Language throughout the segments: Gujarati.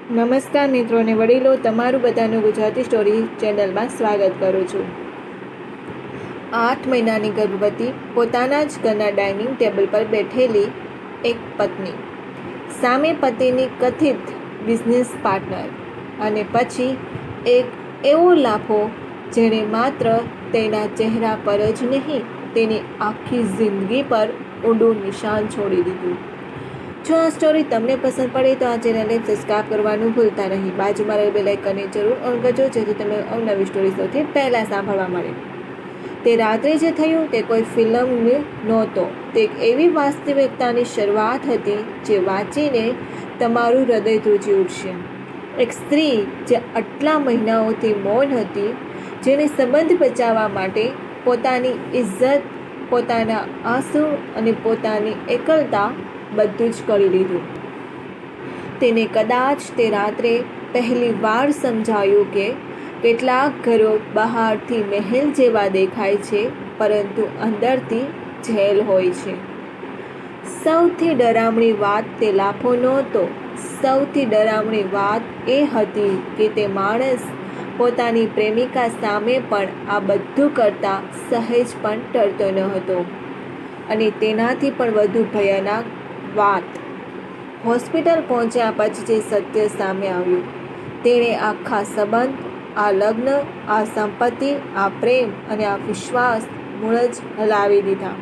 નમસ્કાર મિત્રો અને વડીલો, તમારું બધાનું ગુજરાતી સ્ટોરી ચેનલમાં સ્વાગત કરું છું। 8 મહિનાની ગર્ભવતી પોતાના જ ઘરના ડાઇનિંગ ટેબલ પર બેઠેલી એક પત્ની, સામે પતિની કથિત બિઝનેસ પાર્ટનર, અને પછી એક એવો લાફો જેણે માત્ર તેના ચહેરા પર જ નહીં, તેની આખી જિંદગી પર ઊંડું નિશાન છોડી દીધું। જો આ સ્ટોરી તમને પસંદ પડે તો આ ચેનલને સબસ્ક્રાઇબ કરવાનું ભૂલતા નહીં। બાજુમાં રહેલ બેલ આઇકનને જરૂર ઓન કરજો, જેથી તમને અવનવી સ્ટોરી સૌથી પહેલાં સાંભળવા મળે। તે રાત્રે જે થયું તે કોઈ ફિલ્મ નહોતો, તે એક એવી વાસ્તવિકતાની શરૂઆત હતી જે વાંચીને તમારું હૃદય ધ્રુજી ઉઠશે। એક સ્ત્રી જે આટલા મહિનાઓથી મૌન હતી, જેને સંબંધ બચાવવા માટે પોતાની ઇજ્જત, પોતાના આંસુ અને પોતાની એકલતા બધું જ કરી લીધું। તેને કદાચ તે રાત્રે પહેલી વાર સમજાયું કે કેટલાક ઘરો બહારથી મહેલ જેવા દેખાય છે, પરંતુ અંદરથી જેલ હોય છે। સૌથી ડરામણી વાત તે લાફો નહોતો, સૌથી ડરામણી વાત એ હતી કે તે માણસ પોતાની પ્રેમિકા સામે પણ આ બધું કરતા સહેજ પણ ડરતો ન હતો। અને તેનાથી પણ વધુ ભયાનક વાત, હોસ્પિટલ પહોંચ્યા પછી જે સત્ય સામે આવ્યું, તેણે આખા સંબંધ, આ લગ્ન, આ સંપત્તિ, આ પ્રેમ અને આ વિશ્વાસ મૂળ જ હલાવી દીધા।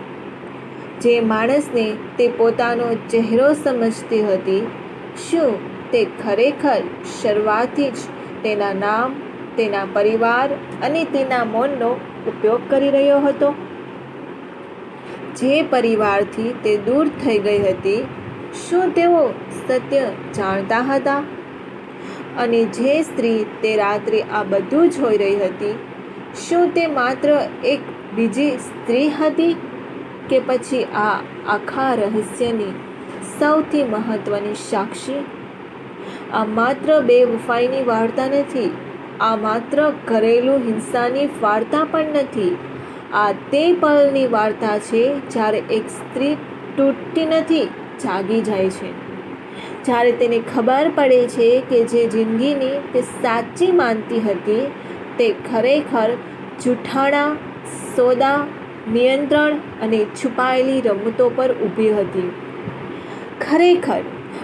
જે માણસને તે પોતાનો ચહેરો સમજતી હતી, શું તે ખરેખર શરૂઆતથી જ તેના નામ, તેના પરિવાર અને તેના મૌનનો ઉપયોગ કરી રહ્યો હતો? જે પરિવારથી તે દૂર થઈ ગઈ હતી, શું તેઓ સત્ય જાણતા હતા? અને જે સ્ત્રી તે રાત્રે આ બધું જોઈ રહી હતી, શું તે માત્ર એક બીજી સ્ત્રી હતી, કે પછી આ આખા રહસ્યની સૌથી મહત્વની સાક્ષી? આ માત્ર બેવફાઈની વાર્તા નથી, આ માત્ર ઘરેલું હિંસાની વાર્તા પણ નથી। આ તે પળની વાર્તા છે જ્યારે એક સ્ત્રી તૂટતી નથી, જાગી જાય છે। જ્યારે તેને ખબર પડે છે કે જે જિંદગીની તે સાચી માનતી હતી, તે ખરેખર જૂઠાણા, સોદા, નિયંત્રણ અને છુપાયેલી રમતો પર ઊભી હતી। ખરેખર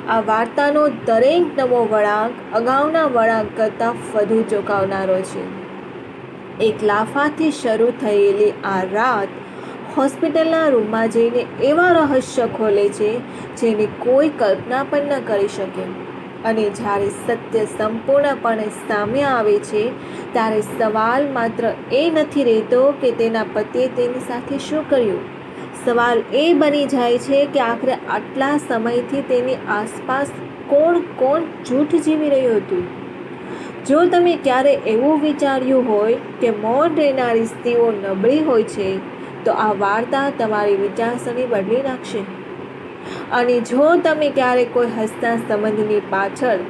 આ વાર્તાનો દરેક નવો વળાંક અગાઉના વળાંક કરતાં વધુ ચોંકાવનારો છે। એક લાફાથી શરૂ થયેલી આ રાત હોસ્પિટલના રૂમમાં જઈને એવા રહસ્ય ખોલે છે જેની કોઈ કલ્પના પણ ન કરી શકે। અને જ્યારે સત્ય સંપૂર્ણપણે સામે આવે છે, ત્યારે સવાલ માત્ર એ નથી રહેતો કે તેના પતિએ તેની સાથે શું કર્યું, સવાલ એ બની જાય છે કે આખરે આટલા સમયથી તેની આસપાસ કોણ જૂઠ જીવી રહ્યું હતું। જો તમે ક્યારે એવું વિચાર્યું હોય કે મૌન રહેનારી સ્ત્રીઓ નબળી હોય છે, તો આ વાર્તા તમારી વિચારસરણી બદલી નાખશે। અને જો તમે ક્યારે કોઈ હસતા સંબંધની પાછળ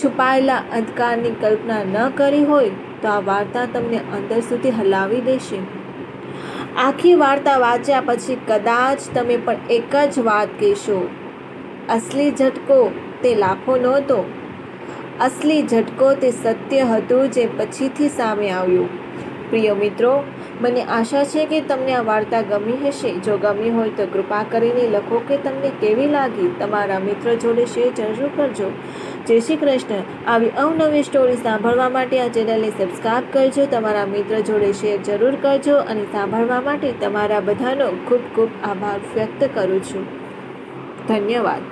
છુપાયેલા અંધકારની કલ્પના ન કરી હોય, તો આ વાર્તા તમને અંદર સુધી હલાવી દેશે। આખી વાર્તા વાંચ્યા પછી કદાચ તમે પણ એક જ વાત કહેશો, અસલી ઝટકો તે લાફો નહોતો, અસલી ઝટકો તે સત્ય હતું જે પછીથી સામે આવ્યું। પ્રિય મિત્રો, મને આશા છે કે તમને આ વાર્તા ગમી હશે। જો ગમી હોય તો કૃપા કરીને લખો કે તમને કેવી લાગી। તમારા મિત્રો જોડે શેર જરૂર કરજો। જય શ્રી કૃષ્ણ। આવી અવનવી સ્ટોરી સાંભળવા માટે આ ચેનલને સબસ્ક્રાઇબ કરજો, તમારા મિત્ર જોડે શેર જરૂર કરજો, અને સાંભળવા માટે તમારા બધાનો ખૂબ ખૂબ આભાર વ્યક્ત કરું છું। ધન્યવાદ।